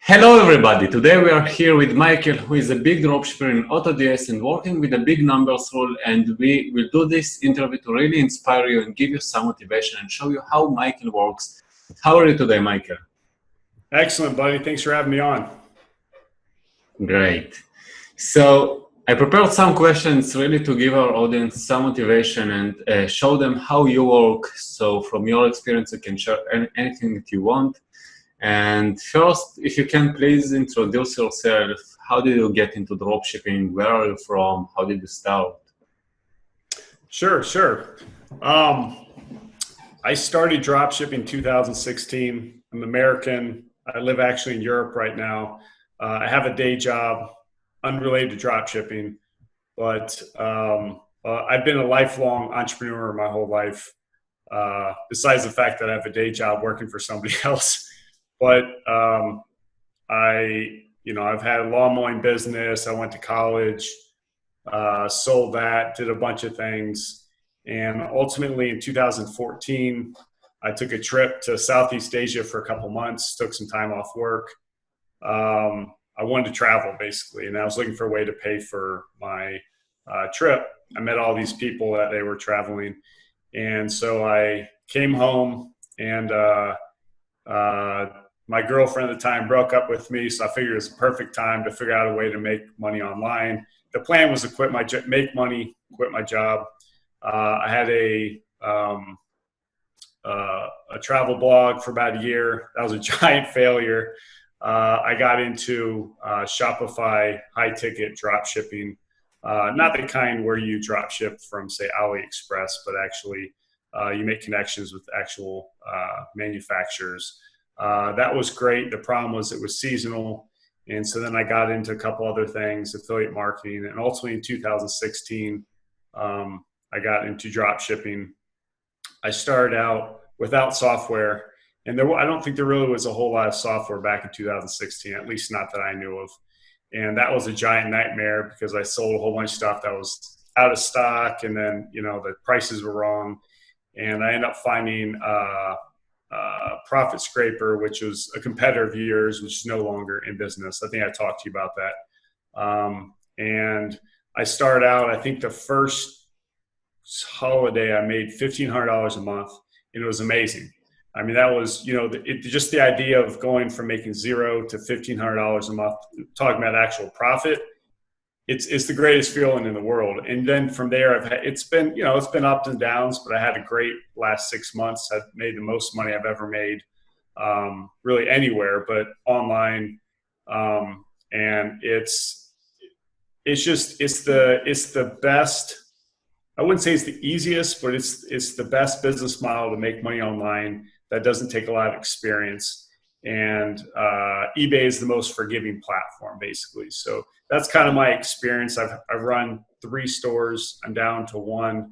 Hello everybody, today we are here with Michael, who is a big dropshipper in AutoDS and working with a big numbers rule, and we will do this interview to really inspire you and give you some motivation and show you how Michael works. How are you today, Michael? Excellent, buddy. Thanks for having me on. Great. So I prepared some questions really to give our audience some motivation and show them how you work. So from your experience, you can share anything that you want. And first, if you can please introduce yourself. How did you get into dropshipping? Where are you from? How did you start? Sure. I started dropshipping in 2016. I'm American. I live actually in Europe right now. I have a day job unrelated to dropshipping, but I've been a lifelong entrepreneur my whole life, besides the fact that I have a day job working for somebody else. But I've had a lawn mowing business. I went to college, sold that, did a bunch of things. And ultimately in 2014, I took a trip to Southeast Asia for a couple months, took some time off work. I wanted to travel basically, and I was looking for a way to pay for my trip. I met all these people that they were traveling. And so I came home and my girlfriend at the time broke up with me, so I figured it was a perfect time to figure out a way to make money online. The plan was to make money, quit my job. I had a travel blog for about a year. That was a giant failure. I got into Shopify high-ticket drop shipping, not the kind where you drop ship from, say, AliExpress, but actually you make connections with actual manufacturers. That was great. The problem was it was seasonal. And so then I got into a couple other things, affiliate marketing. And ultimately in 2016, I got into drop shipping. I started out without software. And I don't think there really was a whole lot of software back in 2016, at least not that I knew of. And that was a giant nightmare because I sold a whole bunch of stuff that was out of stock. And then, the prices were wrong. And I ended up finding Profit Scraper, which was a competitor of yours, which is no longer in business. I think I talked to you about that. And I started out, I think the first holiday I made $1,500 a month, and it was amazing. I mean, that was, just the idea of going from making $0 to $1,500 a month, talking about actual profit. It's the greatest feeling in the world. And then from there, it's been ups and downs, but I had a great last 6 months. I've made the most money I've ever made, really anywhere, but online. And it's the best. I wouldn't say it's the easiest, but it's the best business model to make money online that doesn't take a lot of experience. And eBay is the most forgiving platform, basically. So that's kind of my experience. I've run 3 stores. I'm down to 1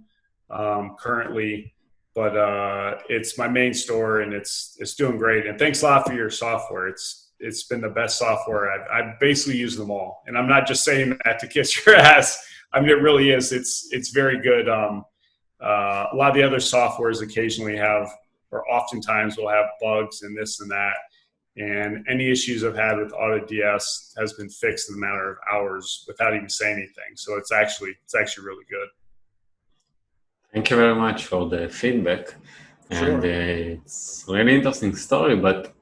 currently, but it's my main store, and it's doing great. And thanks a lot for your software. It's been the best software. I've basically used them all, and I'm not just saying that to kiss your ass. I mean, it really is. It's very good. A lot of the other softwares occasionally have, or oftentimes will have bugs and this and that. And any issues I've had with AutoDS has been fixed in a matter of hours without even saying anything. So it's actually really good. Thank you very much for the feedback. Sure. And it's a really interesting story, but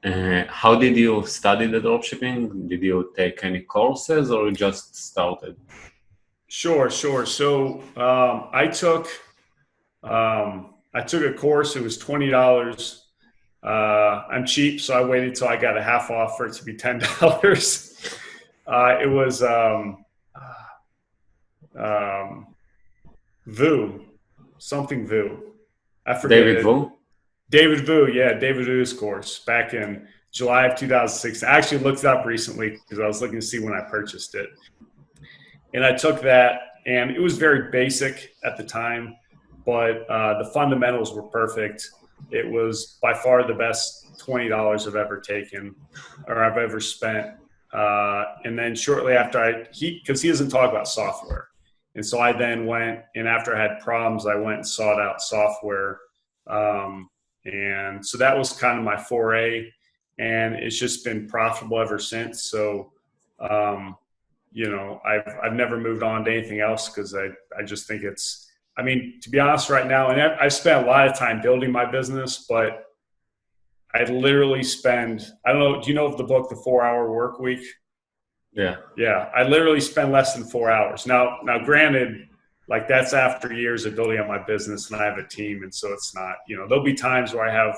how did you study the dropshipping? Did you take any courses or you just started? Sure. So I took a course. It was $20. I'm cheap, so I waited till I got a half off for it to be $10. It was Vu. I forget. David Vu? David Vu, yeah, David Vu's course back in July of 2016. I actually looked it up recently because I was looking to see when I purchased it. And I took that, and it was very basic at the time, but the fundamentals were perfect. It was by far the best $20 I've ever taken or I've ever spent. And then shortly after because he doesn't talk about software. And so I then went, and after I had problems, I went and sought out software. And so that was kind of my foray. and it's just been profitable ever since. So, you know, I've never moved on to anything else because I just think it's, I mean, to be honest right now, and I've spent a lot of time building my business, but I literally spend, I don't know, do you know of the book, The 4-Hour Work Week? Yeah. Yeah. I literally spend less than 4 hours. Now granted, like that's after years of building up my business and I have a team. And so it's not, you know, there'll be times where I have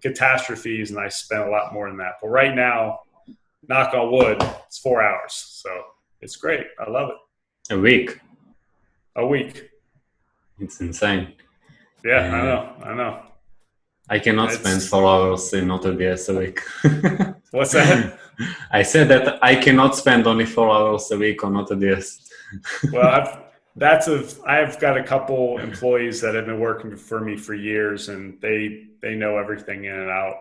catastrophes and I spend a lot more than that. But right now, knock on wood, it's 4 hours. So it's great. I love it. A week. A week. It's insane. Yeah, I know. I cannot spend 4 hours in AutoDS a week. What's that? I said that I cannot spend only 4 hours a week on AutoDS. Well, I've got a couple employees that have been working for me for years, and they know everything in and out.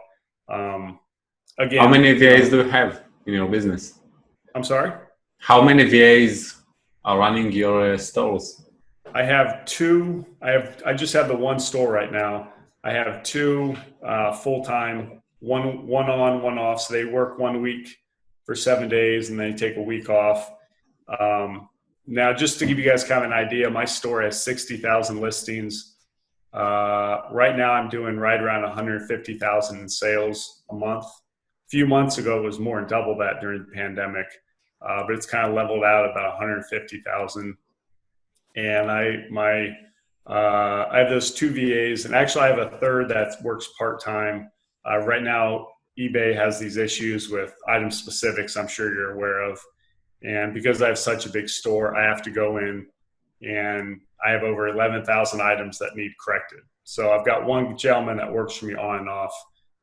Again, how many VAs do you have in your business? I'm sorry? How many VAs are running your stores? I have two. I just have the one store right now. I have two full-time, one on, one off. So they work 1 week for 7 days and they take a week off. Now, just to give you guys kind of an idea, my store has 60,000 listings. Right now I'm doing right around 150,000 in sales a month. A few months ago, it was more than double that during the pandemic, but it's kind of leveled out about 150,000. And I have those two VAs, and actually I have a third that works part-time. Right now, eBay has these issues with item specifics I'm sure you're aware of. And because I have such a big store, I have to go in and I have over 11,000 items that need corrected. So I've got one gentleman that works for me on and off,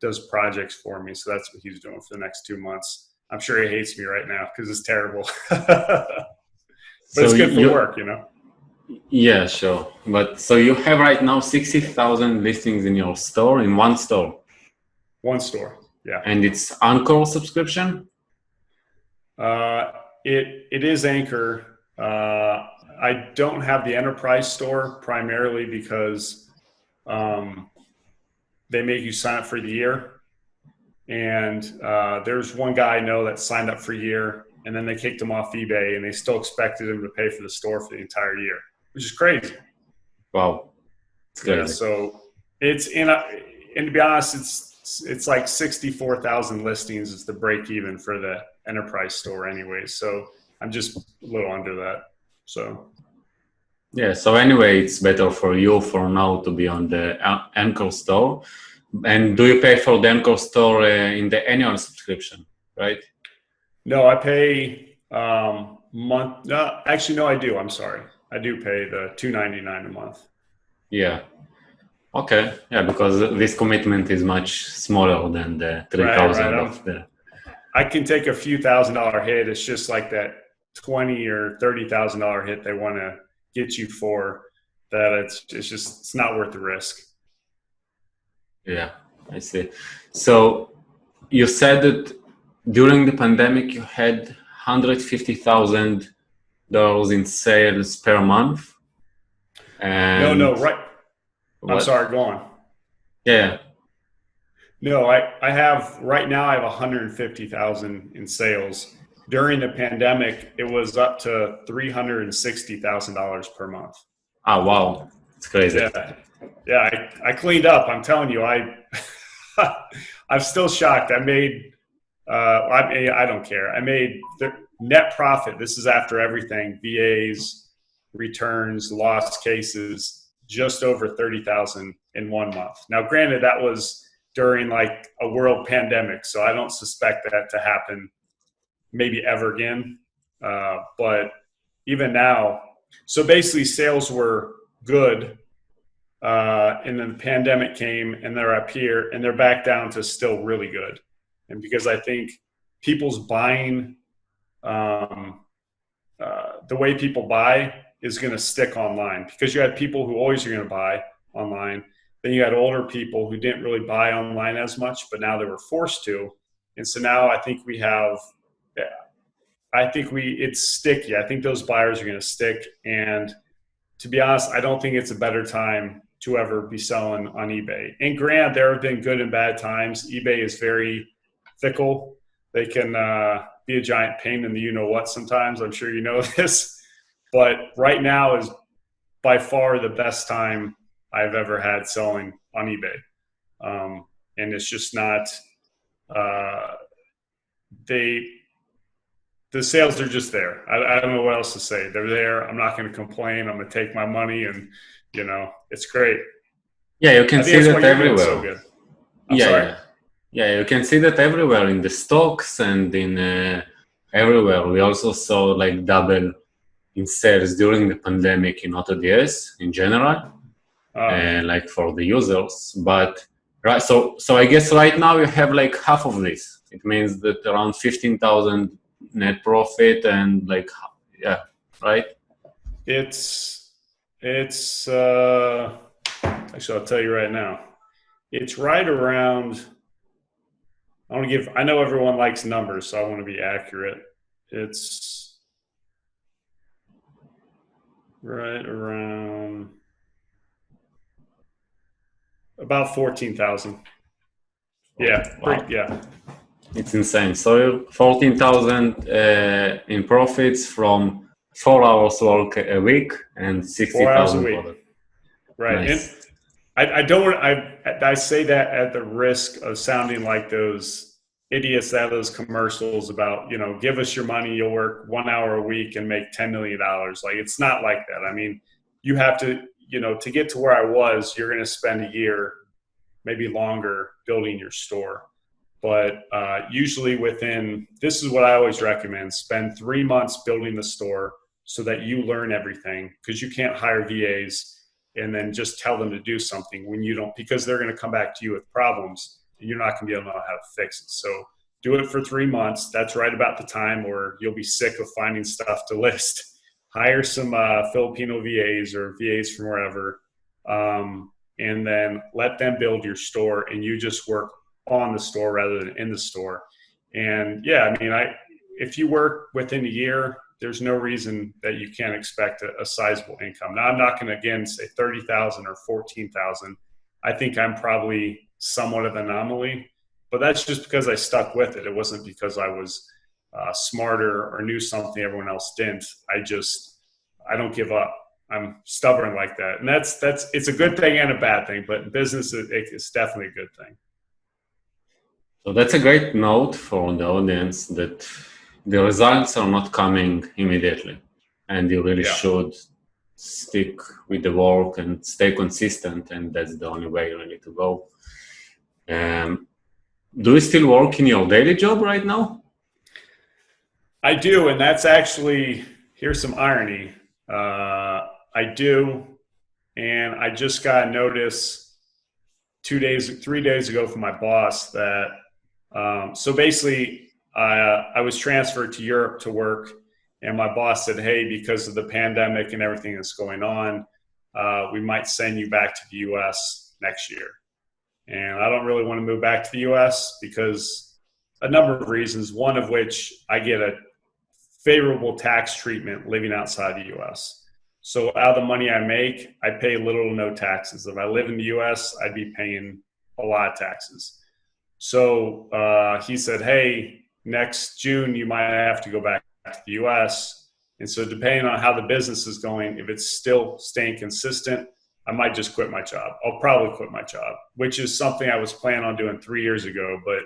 does projects for me. So that's what he's doing for the next 2 months. I'm sure he hates me right now because it's terrible. But so it's good for work, you know? Yeah, sure. But so you have right now 60,000 listings in your store, in one store? One store, yeah. And it's Anchor subscription? It is Anchor. I don't have the enterprise store primarily because they make you sign up for the year. And there's one guy I know that signed up for a year and then they kicked him off eBay and they still expected him to pay for the store for the entire year, which is crazy. Wow. It's crazy. Yeah, so it's and to be honest, it's like 64,000 listings is the break even for the enterprise store anyway. So I'm just a little under that. So yeah. So anyway, it's better for you for now to be on the Anchor store. And do you pay for the Anchor store in the annual subscription, right? No, I pay month. No, actually, no, I do. I'm sorry. I do pay the $299 a month. Yeah. Okay. Yeah, because this commitment is much smaller than the 3,000 of the. I can take a few $1,000 hit. It's just like that $20,000 or $30,000 hit they want to get you for that. It's not worth the risk. Yeah, I see. So you said that during the pandemic you had $150,000 in sales per month. And no, right. What? I'm sorry, go on. Yeah. No, I have right now I have 150,000 in sales. During the pandemic, it was up to $360,000 per month. Oh, wow. It's crazy. Yeah, I cleaned up. I'm telling you, I'm still shocked. I don't care. I made the net profit. This is after everything, VAs, returns, lost cases, just over 30,000 in 1 month. Now, granted, that was during like a world pandemic, so I don't suspect that to happen maybe ever again. But even now, so basically sales were good. And then the pandemic came and they're up here and they're back down to still really good. And because I think people's buying, the way people buy is going to stick online, because you had people who always are going to buy online. Then you had older people who didn't really buy online as much, but now they were forced to. And so now I think it's sticky. I think those buyers are going to stick. And to be honest, I don't think it's a better time to ever be selling on eBay. And granted, there have been good and bad times. eBay is very fickle. They can be a giant pain in the you-know-what sometimes. I'm sure you know this. But right now is by far the best time I've ever had selling on eBay. And it's just not, the sales are just there. I don't know what else to say. They're there. I'm not going to complain. I'm going to take my money, and it's great. Yeah, you can see that everywhere. So good. I'm sorry? Yeah, you can see that everywhere in the stocks and in everywhere. We also saw like double in sales during the pandemic in AutoDS in general, like for the users. But right, so I guess right now you have like half of this. It means that around 15,000 net profit and like, yeah, right? It's actually, I'll tell you right now. It's right around, I know everyone likes numbers, so I want to be accurate. It's right around about 14,000. Yeah, wow. Yeah. It's insane. So 14,000 in profits from 4 hours work a week and 60,000 4 hours a week. Right. Nice. And I say that at the risk of sounding like those idiots that have those commercials about, give us your money, you'll work 1 hour a week and make $10 million. Like, it's not like that. I mean, you have to, to get to where I was, you're going to spend a year, maybe longer, building your store. But usually this is what I always recommend, spend 3 months building the store so that you learn everything, because you can't hire VAs and then just tell them to do something when you don't, because they're going to come back to you with problems and you're not going to be able to know how to fix it. So do it for 3 months. That's right about the time where you'll be sick of finding stuff to list. Hire some Filipino VAs or VAs from wherever, and then let them build your store, and you just work on the store rather than in the store. And yeah, I mean, if you work within a year, there's no reason that you can't expect a sizable income. Now, I'm not going to again say 30,000 or 14,000. I think I'm probably somewhat of an anomaly, but that's just because I stuck with it. It wasn't because I was smarter or knew something everyone else didn't. I don't give up. I'm stubborn like that. And it's a good thing and a bad thing, but in business, it's definitely a good thing. So that's a great note for the audience, that the results are not coming immediately, and you really should stick with the work and stay consistent, and that's the only way really to go. Do you still work in your daily job right now? I do, and that's actually, here's some irony. I do, and I just got a notice 3 days ago from my boss that, so basically I was transferred to Europe to work, and my boss said, hey, because of the pandemic and everything that's going on, we might send you back to the US next year. And I don't really want to move back to the US because a number of reasons, one of which I get a favorable tax treatment living outside the US. So out of the money I make, I pay little to no taxes. If I live in the US, I'd be paying a lot of taxes. So he said, hey, next June, you might have to go back to the US. And so depending on how the business is going, if it's still staying consistent, I might just quit my job. I'll probably quit my job, which is something I was planning on doing 3 years ago. But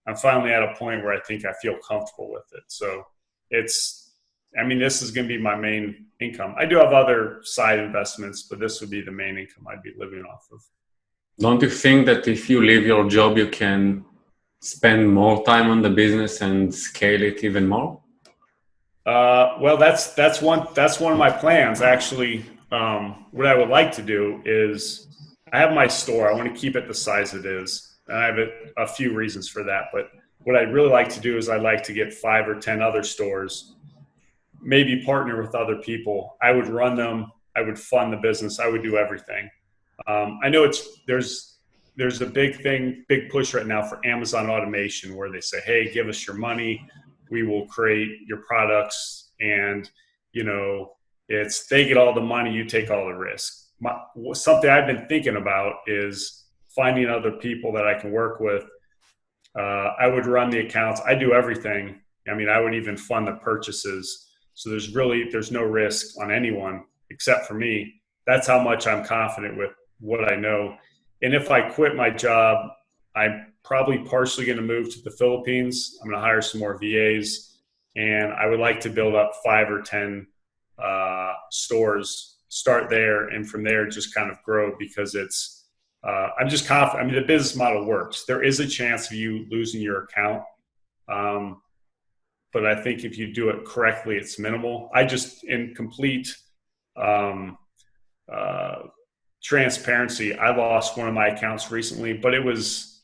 I'm finally at a point where I think I feel comfortable with it. So this is going to be my main income. I do have other side investments, but this would be the main income I'd be living off of. Don't you think that if you leave your job, you can spend more time on the business and scale it even more? Well, that's one of my plans. Actually, what I would like to do is, I have my store. I want to keep it the size it is. And I have a few reasons for that. But what I'd really like to do is I'd like to get 5 or 10 other stores, maybe partner with other people. I would run them. I would fund the business. I would do everything. I know there's a big push right now for Amazon automation, where they say, hey, give us your money. We will create your products, and they get all the money, you take all the risk. Something I've been thinking about is finding other people that I can work with I would run the accounts. I do everything. I mean, I would even fund the purchases. So there's no risk on anyone except for me. That's how much I'm confident with what I know. And if I quit my job, I'm probably partially going to move to the Philippines. I'm going to hire some more VAs, and I would like to build up 5 or 10 stores, start there, and from there just kind of grow, because I'm just confident. I mean, the business model works. There is a chance of you losing your account. But I think if you do it correctly, it's minimal. I just, in complete transparency, I lost one of my accounts recently, but it's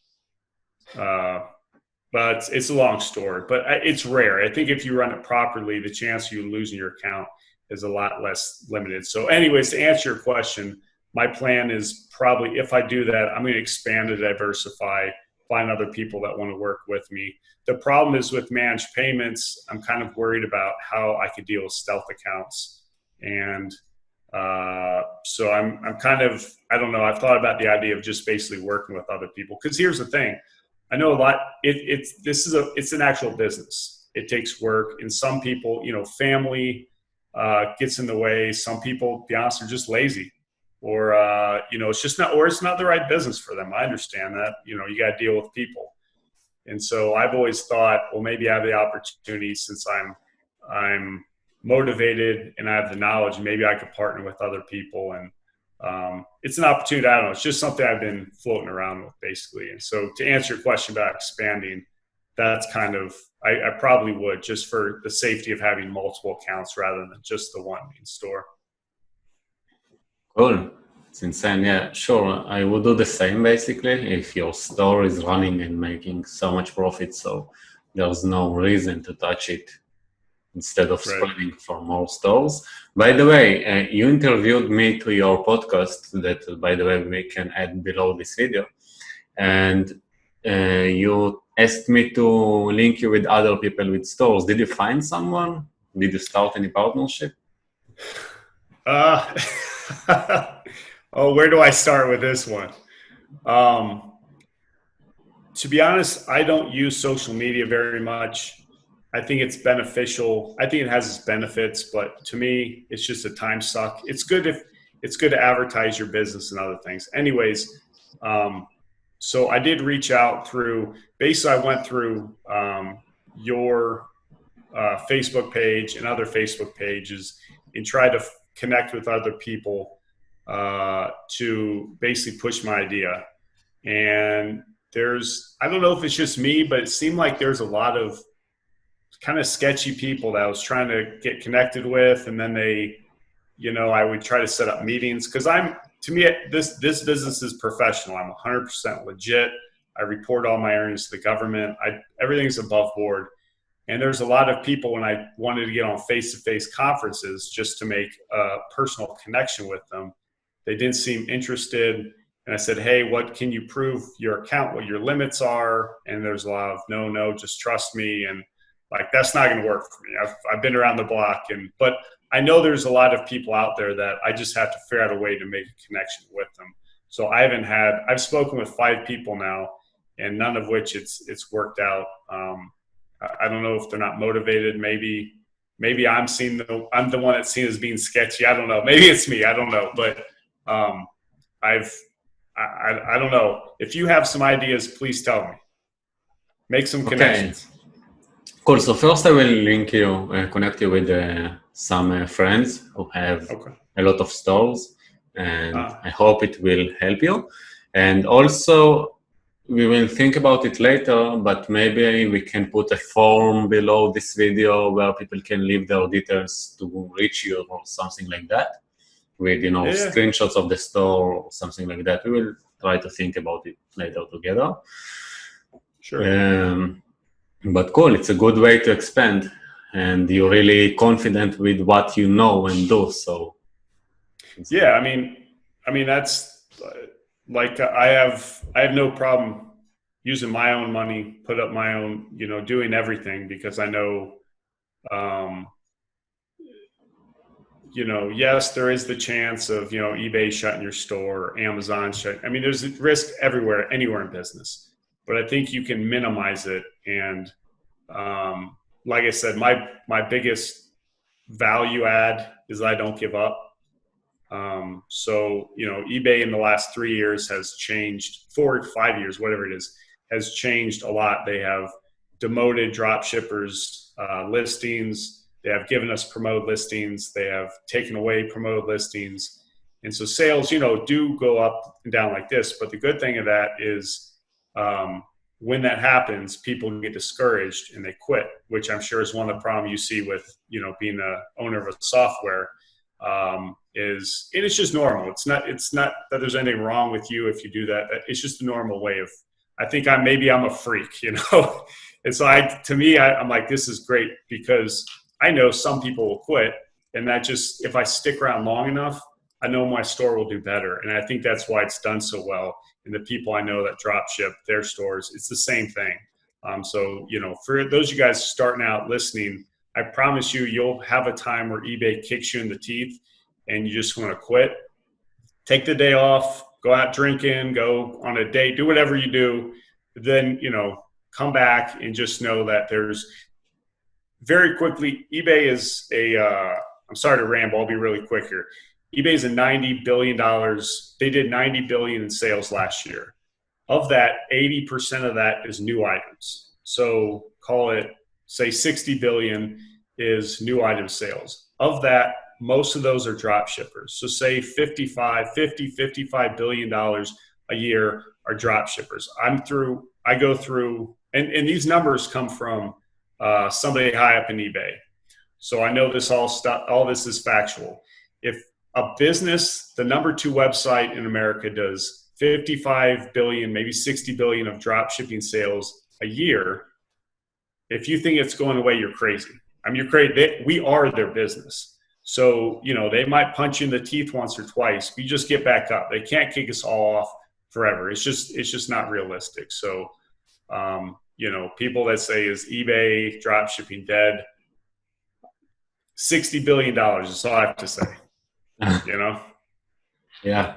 a long story, but it's rare. I think if you run it properly, the chance of you losing your account is a lot less limited. So anyways, to answer your question, my plan is probably, if I do that, I'm going to expand and diversify, find other people that want to work with me. The problem is with managed payments, I'm kind of worried about how I could deal with stealth accounts. And so I'm kind of, I don't know, I've thought about the idea of just basically working with other people. Because here's the thing, I know a lot, it's an actual business. It takes work. And some people, family gets in the way. Some people, to be honest, are just lazy. Or, it's not the right business for them. I understand that, you got to deal with people. And so I've always thought, well, maybe I have the opportunity, since I'm motivated and I have the knowledge, maybe I could partner with other people. And it's an opportunity. I don't know. It's just something I've been floating around with, basically. And so to answer your question about expanding, that's kind of, I probably would, just for the safety of having multiple accounts rather than just the one main store. Cool. It's insane. Yeah, sure. I would do the same, basically, if your store is running and making so much profit. So there's no reason to touch it instead of spreading for more stores. By the way, you interviewed me to your podcast that, by the way, we can add below this video. And you asked me to link you with other people with stores. Did you find someone? Did you start any partnership? Oh, where do I start with this one? To be honest, I don't use social media very much. I think it's beneficial. I think it has its benefits, but to me, it's just a time suck. It's good to advertise your business and other things. Anyways, so I did reach out through, basically I went through your Facebook page and other Facebook pages and tried to connect with other people to basically push my idea. And I don't know if it's just me, but it seemed like there's a lot of kind of sketchy people that I was trying to get connected with. And then I would try to set up meetings, because to me, this business is professional. I'm 100% legit. I report all my earnings to the government. Everything's above board. And there's a lot of people, when I wanted to get on face-to-face conferences just to make a personal connection with them, they didn't seem interested. And I said, hey, what can you prove your account, what your limits are? And there's a lot of no, just trust me. And that's not going to work for me. I've been around the block, but I know there's a lot of people out there that I just have to figure out a way to make a connection with them. So I've spoken with 5 people now, and none of which it's worked out. I don't know if they're not motivated. Maybe I'm the one that's seen as being sketchy. I don't know. Maybe it's me. I don't know. But I don't know. If you have some ideas, please tell me. Make some connections. Cool. So first I will connect you with some friends who have a lot of stores, and I hope it will help you. And also, we will think about it later, but maybe we can put a form below this video where people can leave their details to reach you or something like that, with screenshots of the store or something like that. We will try to think about it later together. Sure. But cool, it's a good way to expand, and you're really confident with what you know and do. So yeah, I mean that's I have no problem using my own money, put up my own, doing everything, because I know, yes, there is the chance of, eBay shutting your store, or Amazon shutting. I mean, there's a risk anywhere in business. but I think you can minimize it. And like I said, my biggest value add is I don't give up. So, eBay in the last 3 years has changed, 4 to 5 years, whatever it is, has changed a lot. They have demoted drop shippers listings. They have given us promoted listings. They have taken away promoted listings. And so sales, do go up and down like this. But the good thing of that is when that happens, people get discouraged and they quit, which I'm sure is one of the problems you see with, being the owner of a software. And it's just normal. It's not that there's anything wrong with you if you do that. It's just a normal way of, I think I'm a freak, And so to me, I'm like, this is great because I know some people will quit, and that just, if I stick around long enough, I know my store will do better. And I think that's why it's done so well. And the people I know that drop ship their stores, it's the same thing. So, for those of you guys starting out listening, I promise you'll have a time where eBay kicks you in the teeth and you just want to quit. Take the day off, go out drinking, go on a date, do whatever you do. Then, come back and just know that there's very quickly, eBay is I'm sorry to ramble, I'll be really quick here. eBay is a $90 billion. They did $90 billion in sales last year. Of that, 80% of that is new items. So call it, say, 60 billion is new item sales. Of that, most of those are drop shippers. So say $55 billion a year are drop shippers. I go through, and these numbers come from somebody high up in eBay. So I know all this is factual. If a business, the number 2 website in America, does 55 billion, maybe 60 billion of drop shipping sales a year, if you think it's going away, you're crazy. I mean, you're crazy. We are their business. So, they might punch you in the teeth once or twice, but you just get back up. They can't kick us all off forever. It's just not realistic. So, people that say, is eBay drop shipping dead? $60 billion is all I have to say, Yeah,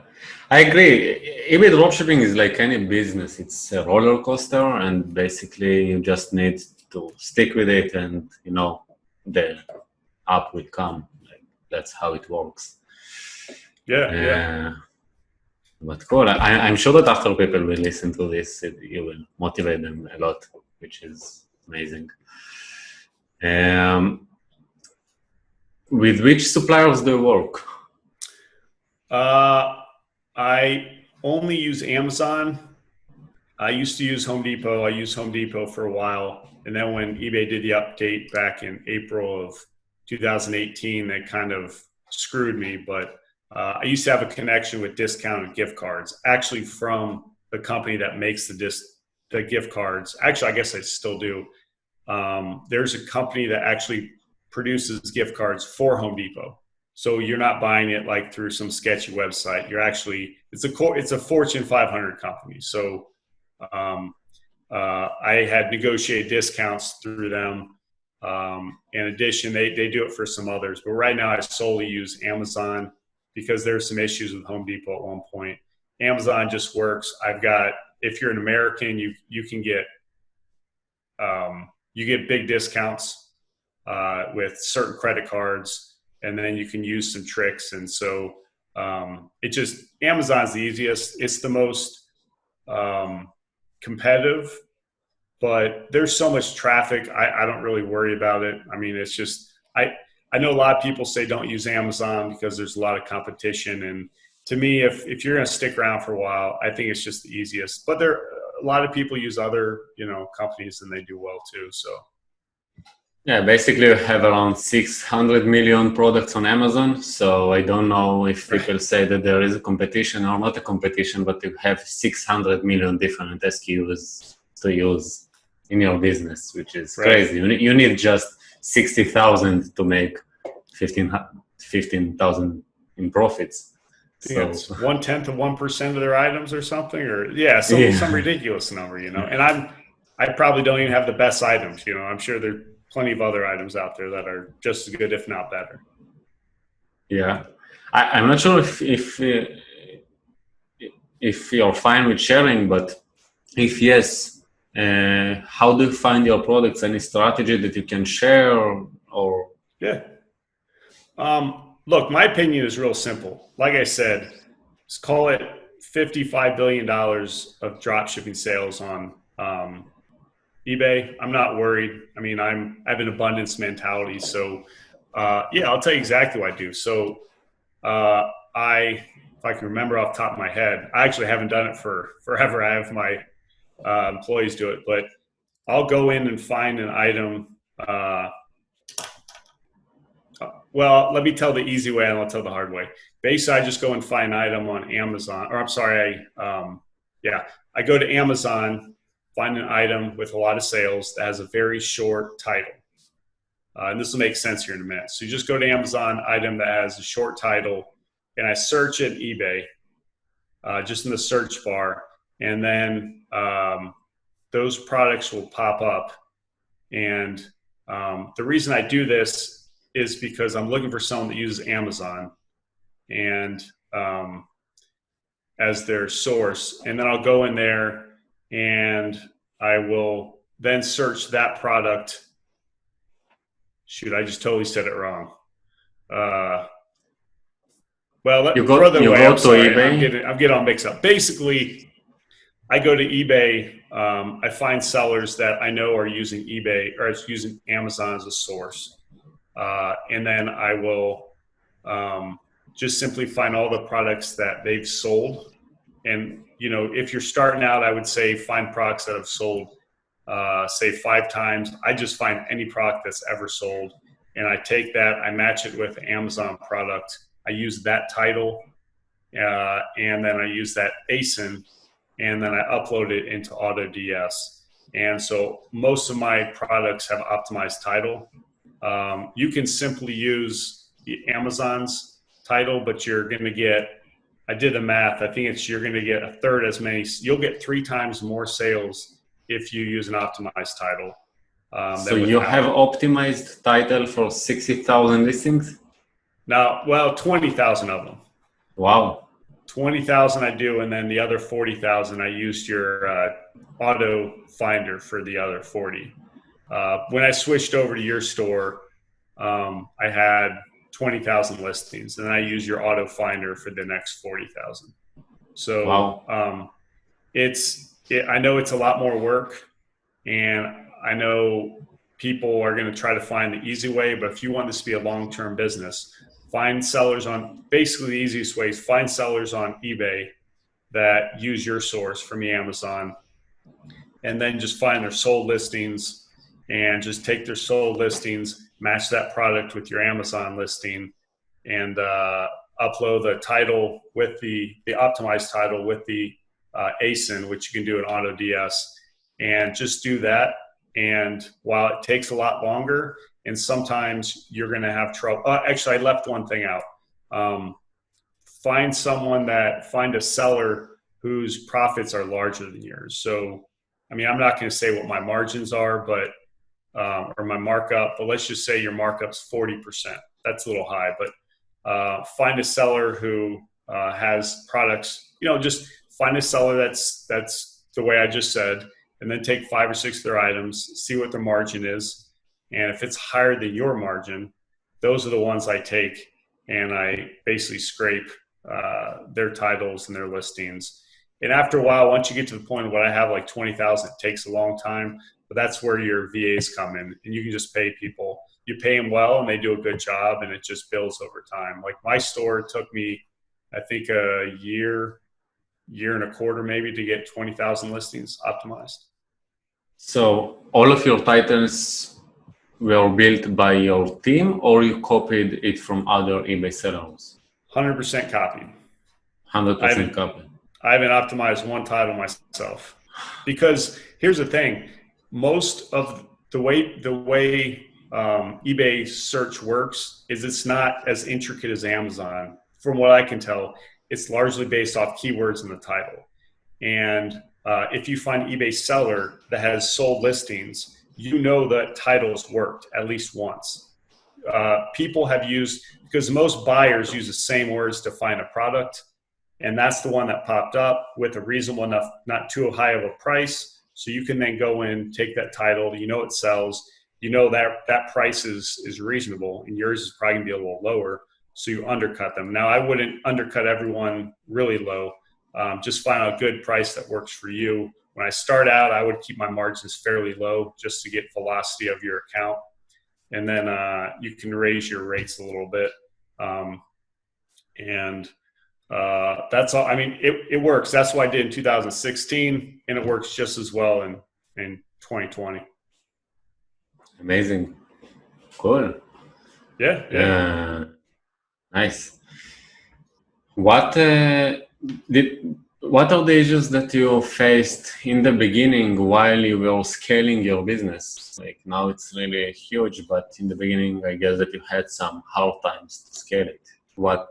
I agree. eBay dropshipping is like any business. It's a roller coaster, and basically you just need to stick with it, and the up will come. Like, that's how it works. Yeah. But cool. I'm sure that after people will listen to this, you will motivate them a lot, which is amazing. With which suppliers do you work? I only use Amazon. I used to use Home Depot. I used Home Depot for a while. And then when eBay did the update back in April of 2018, that kind of screwed me. But I used to have a connection with discounted gift cards, actually from the company that makes the gift cards. Actually, I guess I still do. There's a company that actually produces gift cards for Home Depot. So you're not buying it like through some sketchy website. You're actually, it's a Fortune 500 company. So I had negotiated discounts through them. In addition, they do it for some others. But right now I solely use Amazon because there's some issues with Home Depot at one point. Amazon just works. If you're an American, you can get, you get big discounts with certain credit cards. And then you can use some tricks. And so Amazon's the easiest. It's the most competitive, but there's so much traffic. I don't really worry about it. I mean, it's just, I know a lot of people say don't use Amazon because there's a lot of competition. And to me, if you're going to stick around for a while, I think it's just the easiest. But a lot of people use other, companies and they do well too. So. Yeah, basically you have around 600 million products on Amazon. So I don't know if people say that there is a competition or not a competition, but you have 600 million different SKUs to use in your business, which is crazy. You need just 60,000 to make 15,000 in profits. So it's 1/10 of 1% of their items or something, some ridiculous number, And I probably don't even have the best items, I'm sure there are plenty of other items out there that are just as good, if not better. Yeah, I'm not sure if you're fine with sharing, but if yes, How do you find your products? Any strategy that you can share or? Yeah. Look, my opinion is real simple. Like I said, let's call it $55 billion of drop shipping sales on eBay. I'm not worried. I mean, I have an abundance mentality. So, yeah, I'll tell you exactly what I do. So, if I can remember off the top of my head, I actually haven't done it for forever. I have my employees do it, but I'll go in and find an item. Well, let me tell the easy way and I'll tell the hard way. Basically, I just go and find an item on Amazon, or I'm sorry, I go to Amazon, find an item with a lot of sales that has a very short title. And this will make sense here in a minute. So you just go to Amazon, item that has a short title, and I search it eBay, just in the search bar, and then those products will pop up. And the reason I do this is because I'm looking for someone that uses Amazon and as their source. And then I'll go in there and I will then search that product. Shoot, I just totally said it wrong. Well, You go to eBay? I'm getting all mixed up. Basically, I go to eBay. I find sellers that I know are using eBay or it's using Amazon as a source. And then I will just simply find all the products that they've sold. And, you know, if you're starting out, I would say find products that have sold, say 5 times. I just find any product that's ever sold. And I take that, I match it with Amazon product. I use that title, and then I use that ASIN, and then I upload it into AutoDS. And so most of my products have optimized title. You can simply use Amazon's title, but you're going to get, I did the math, I think you're going to get a third as many, you'll get 3 times more sales if you use an optimized title. So you have optimized title for 60,000 listings? Now, well, 20,000 of them. Wow. 20,000 I do, and then the other 40,000 I used your auto finder for the other 40. When I switched over to your store, I had 20,000 listings, and I use your auto finder for the next 40,000. So wow. I know it's a lot more work, and I know people are going to try to find the easy way, but if you want this to be a long-term business, find sellers on, basically the easiest way is find sellers on eBay that use your source from the Amazon, and then just find their sold listings and just take their sold listings, match that product with your Amazon listing, and upload the title with the optimized title with the ASIN, which you can do in AutoDS, and just do that. And while it takes a lot longer, and sometimes you're going to have trouble. Actually, I left one thing out. Find a seller whose profits are larger than yours. So, I mean, I'm not going to say what my margins are, but or my markup, but let's just say your markup's 40%. That's a little high, but find a seller who has products. You know, just find a seller that's the way I just said, and then take 5 or 6 of their items, see what their margin is. And if it's higher than your margin, those are the ones I take and I basically scrape their titles and their listings. And after a while, once you get to the point of what I have, like 20,000, it takes a long time, but that's where your VAs come in, and you can just pay people. You pay them well and they do a good job, and it just builds over time. Like my store took me, I think a year and a quarter maybe to get 20,000 listings optimized. So all of your titles were built by your team, or you copied it from other eBay sellers? 100% copied. 100% copied. I haven't optimized one title myself, because here's the thing: most of the way eBay search works is it's not as intricate as Amazon. From what I can tell, it's largely based off keywords in the title. And if you find an eBay seller that has sold listings, you know that titles worked at least once. People have used, because most buyers use the same words to find a product, and that's the one that popped up with a reasonable enough, not too high of a price, So you can then go in, take that title, it sells, that price is reasonable, and yours is probably gonna be a little lower. So you undercut them. Now, I wouldn't undercut everyone really low. Just find a good price that works for you. When I start out, I would keep my margins fairly low just to get velocity of your account. And then you can raise your rates a little bit. That's all. I mean, it works. That's what I did in 2016, and it works just as well in 2020. Amazing. Cool. Yeah. Nice. What what are the issues that you faced in the beginning while you were scaling your business? Like now it's really huge, but in the beginning, I guess that you had some hard times to scale it. What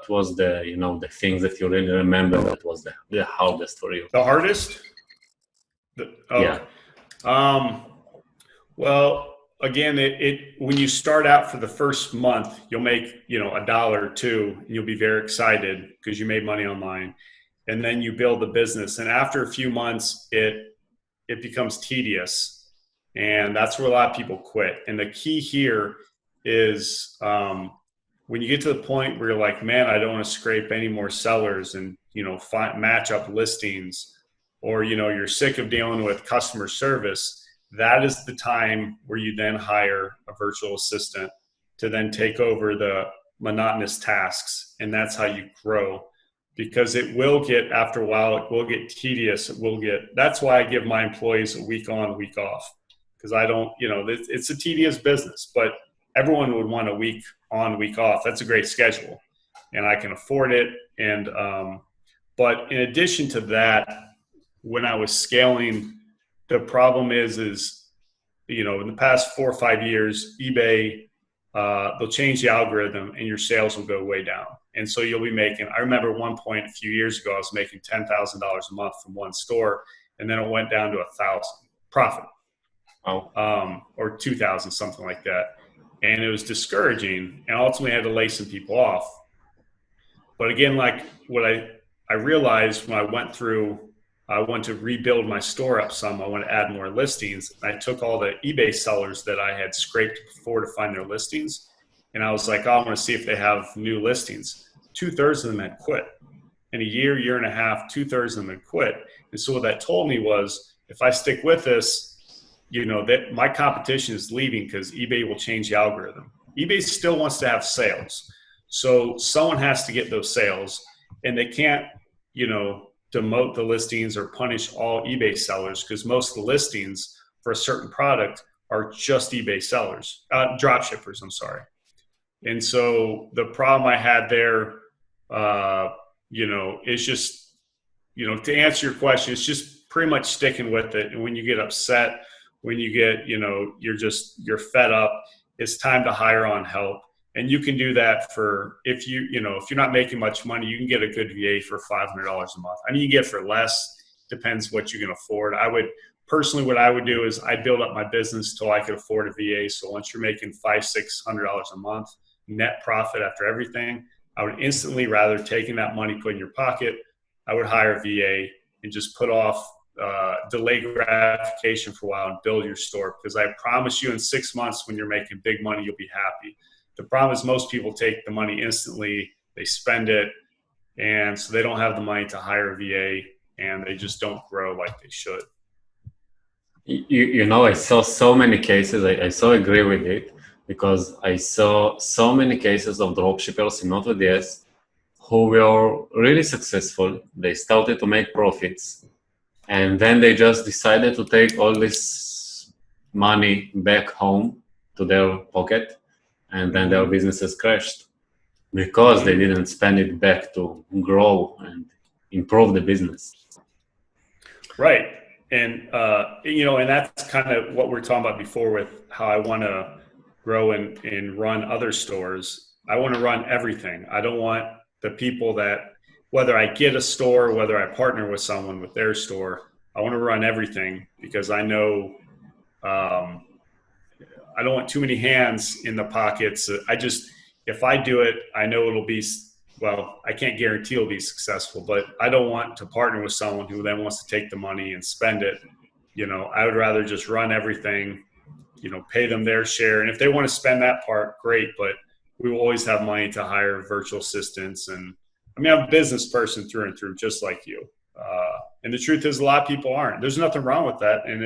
was the the things that you really remember that was the hardest for you? The hardest? Yeah. Well, again, when you start out for the first month, you'll make $1 or $2, and you'll be very excited because you made money online, and then you build the business. And after a few months, it becomes tedious, and that's where a lot of people quit. And the key here is when you get to the point where you're like, man, I don't want to scrape any more sellers and match up listings, or you're sick of dealing with customer service. That is the time where you then hire a virtual assistant to then take over the monotonous tasks. And that's how you grow, because it will get, after a while, it will get tedious. That's why I give my employees a week on, week off, because I don't, it's a tedious business, but everyone would want a week on, week off. That's a great schedule, and I can afford it. And, but in addition to that, when I was scaling, the problem is in the past 4 or 5 years, eBay, they'll change the algorithm and your sales will go way down. And so you'll be making, I remember at one point a few years ago, I was making $10,000 a month from one store, and then it went down to 1,000 profit. Or 2,000, something like that. And it was discouraging, and ultimately I had to lay some people off. But again, like what I realized when I went to rebuild my store up some. I want to add more listings. I took all the eBay sellers that I had scraped before to find their listings, and I was like, I want to see if they have new listings. 2/3 of them had quit. In a year and a half, 2/3 of them had quit. And so what that told me was, if I stick with this, that my competition is leaving because eBay will change the algorithm. eBay still wants to have sales. So someone has to get those sales, and they can't, demote the listings or punish all eBay sellers, because most of the listings for a certain product are just eBay sellers, drop shippers, I'm sorry. And so the problem I had there, is just, to answer your question, it's just pretty much sticking with it. And when you get upset, when you get, you're fed up, it's time to hire on help. And you can do that for, if you're not making much money, you can get a good VA for $500 a month. I mean, you get for less, depends what you can afford. What I would do is I'd build up my business till I could afford a VA. So once you're making $500-600 a month net profit after everything, I would instantly, rather taking that money, put in your pocket, I would hire a VA and just put off delay gratification for a while and build your store. Because I promise you, in 6 months, when you're making big money, you'll be happy. The problem is most people take the money instantly, they spend it, and so they don't have the money to hire a VA, and they just don't grow like they should. I saw so many cases, I so agree with it, because I saw so many cases of dropshippers in AutoDS who were really successful. They started to make profits, and then they just decided to take all this money back home to their pocket, and then their businesses crashed because they didn't spend it back to grow and improve the business. Right. And, and that's kind of what we're talking about before with how I want to grow and run other stores. I want to run everything. I don't want the people that, whether I get a store, whether I partner with someone with their store, I want to run everything, because I know, I don't want too many hands in the pockets. If I do it, I know it'll be, well, I can't guarantee it'll be successful, but I don't want to partner with someone who then wants to take the money and spend it I would rather just run everything, pay them their share. And if they want to spend that part, great. But we will always have money to hire virtual assistants. And I mean, I'm a business person through and through, just like you. And the truth is, a lot of people aren't. There's nothing wrong with that. And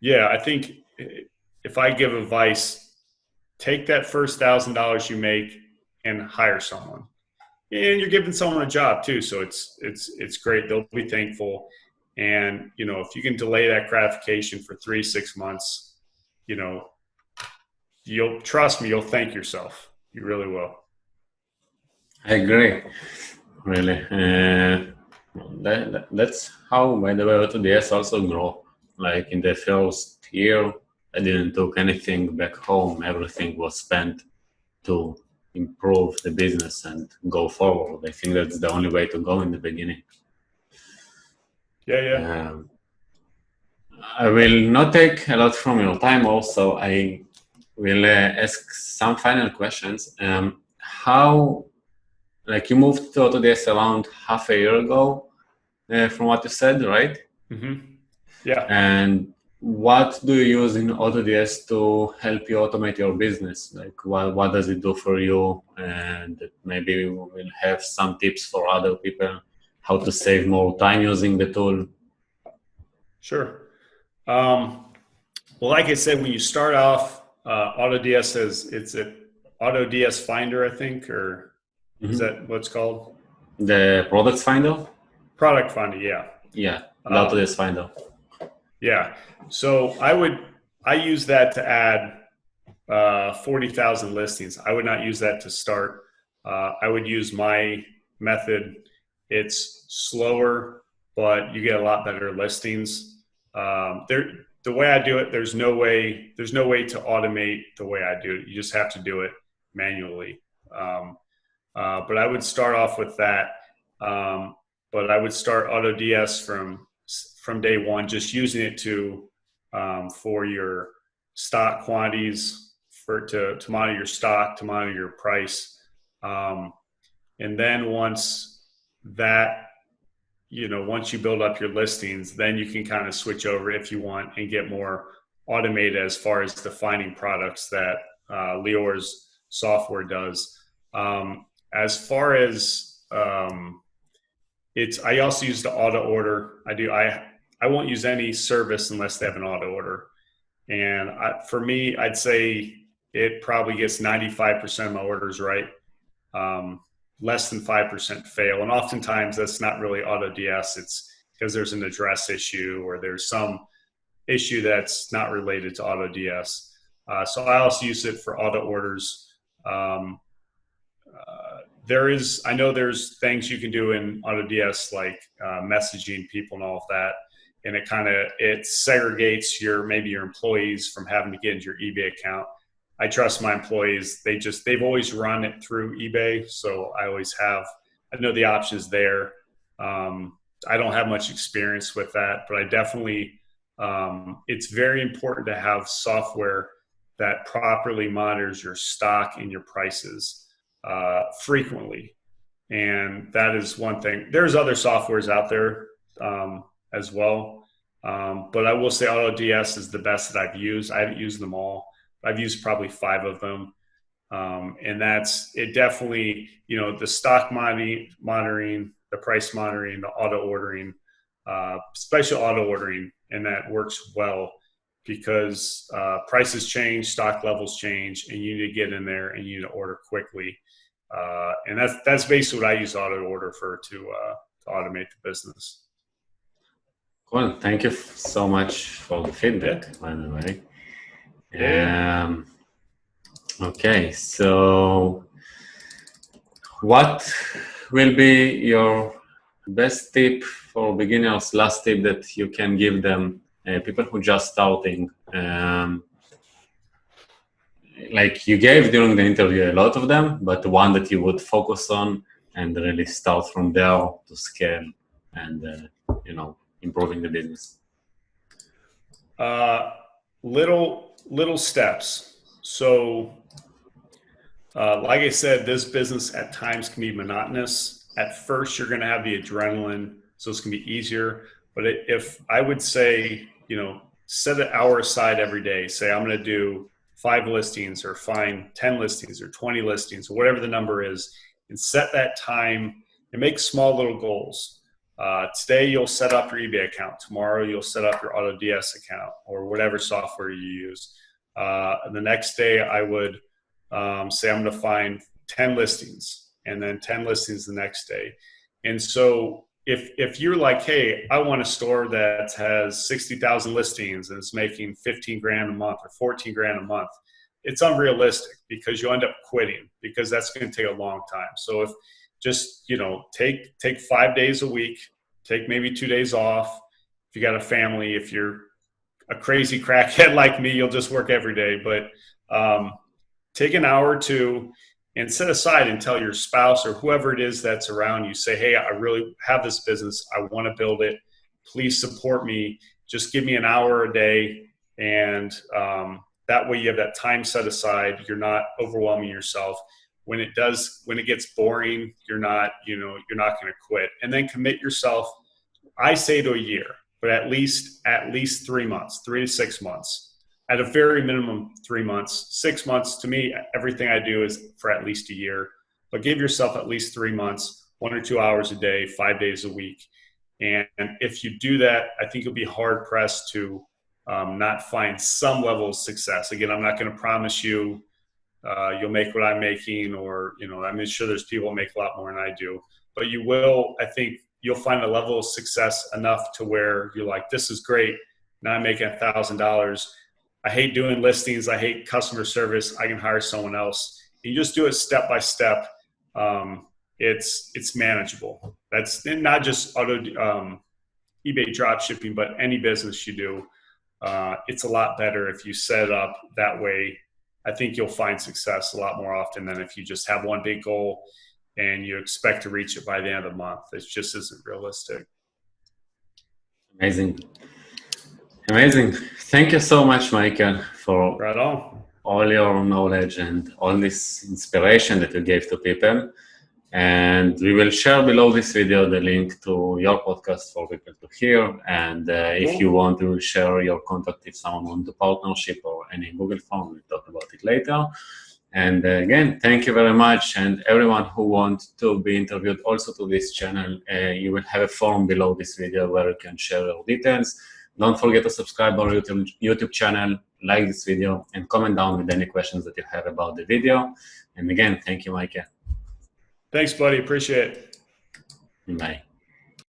yeah, I think if I give advice, take that first $1,000 you make and hire someone. And you're giving someone a job too, so it's great. They'll be thankful, and if you can delay that gratification for 3-6 months, you'll trust me. You'll thank yourself. You really will. I agree. Really, that's how, by the way, AutoDS also grow. Like in the first year, I didn't took anything back home. Everything was spent to improve the business and go forward. I think that's the only way to go in the beginning. Yeah. I will not take a lot from your time. Also, I will ask some final questions. How, like, you moved to AutoDS around half a year ago, from what you said, right? Mm-hmm. Yeah. And what do you use in AutoDS to help you automate your business? Like, what does it do for you? And maybe we will have some tips for other people, how to save more time using the tool. Sure. Well, like I said, when you start off, AutoDS it's an AutoDS Finder, I think, or is that what it's called? The Products Finder? Product Finder, yeah. Yeah, the AutoDS Finder. Yeah. So I use that to add 40,000 listings. I would not use that to start. I would use my method. It's slower, but you get a lot better listings. The way I do it, there's no way to automate the way I do it. You just have to do it manually. But I would start off with that. But I would start AutoDS from day one, just using it for your stock quantities, to monitor your stock, to monitor your price. And then once you build up your listings, then you can kind of switch over if you want and get more automated as far as defining products that Lior's software does. As far as I also use the auto order. I won't use any service unless they have an auto order. And for me, I'd say it probably gets 95% of my orders right. Less than 5% fail. And oftentimes that's not really AutoDS. It's because there's an address issue or there's some issue that's not related to AutoDS. So I also use it for auto orders. I know there's things you can do in AutoDS like messaging people and all of that. And it segregates maybe your employees from having to get into your eBay account. I trust my employees. They've always run it through eBay. So I know the options there. I don't have much experience with that, but I definitely, it's very important to have software that properly monitors your stock and your prices frequently. And that is one thing. There's other softwares out there as well. But I will say AutoDS is the best that I've used. I haven't used them all. I've used probably 5 of them. And it definitely, the stock monitoring, the price monitoring, the auto ordering, special auto ordering, and that works well because prices change, stock levels change, and you need to get in there and you need to order quickly. And that's basically what I use auto order for to automate the business. Cool. Thank you so much for the feedback, by the way. Okay, so what will be your best tip for beginners, last tip that you can give them, people who just starting? Like you gave during the interview a lot of them, but the one that you would focus on and really start from there to scale and, improving the business. Little steps. So, like I said, this business at times can be monotonous. At first, you're going to have the adrenaline so it's going to be easier. But if I would say, set an hour aside every day, say I'm going to do 5 listings or find 10 listings or 20 listings or whatever the number is, and set that time and make small little goals. Today you'll set up your eBay account. Tomorrow you'll set up your AutoDS account or whatever software you use. And the next day I would say I'm going to find 10 listings, and then 10 listings the next day. And so if you're like, hey, I want a store that has 60,000 listings and it's making 15 grand a month or 14 grand a month, it's unrealistic because you end up quitting, because that's going to take a long time. So if just, take 5 days a week, take maybe 2 days off. If you got a family, if you're a crazy crackhead like me, you'll just work every day. But take an hour or two and set aside and tell your spouse or whoever it is that's around you, say, hey, I really have this business. I want to build it. Please support me. Just give me an hour a day. And that way you have that time set aside. You're not overwhelming yourself. When it gets boring, you're not going to quit. And then commit yourself, I say, to a year, but at least 3 months, 3 to 6 months. At a very minimum, 3 months. 6 months, to me, everything I do is for at least a year. But give yourself at least 3 months, 1 or 2 hours a day, 5 days a week. And if you do that, I think you'll be hard-pressed to not find some level of success. Again, I'm not going to promise you you'll make what I'm making, or, I'm sure there's people who make a lot more than I do. But you will, I think, you'll find a level of success enough to where you're like, this is great. Now I'm making $1,000. I hate doing listings. I hate customer service. I can hire someone else. You just do it step by step. It's manageable. That's not just eBay dropshipping, but any business you do. It's a lot better if you set it up that way. I think you'll find success a lot more often than if you just have one big goal and you expect to reach it by the end of the month. It just isn't realistic. Amazing. Amazing. Thank you so much, Michael, for Right on. all your knowledge and all this inspiration that you gave to people. And we will share below this video the link to your podcast for people to hear. And if you want to share your contact, if someone wants a partnership or any Google form, we'll talk about it later. And again, thank you very much. And everyone who wants to be interviewed also to this channel, you will have a form below this video where you can share your details. Don't forget to subscribe our YouTube channel, like this video, and comment down with any questions that you have about the video. And again, thank you, Michael. Thanks, buddy. Appreciate it. Bye.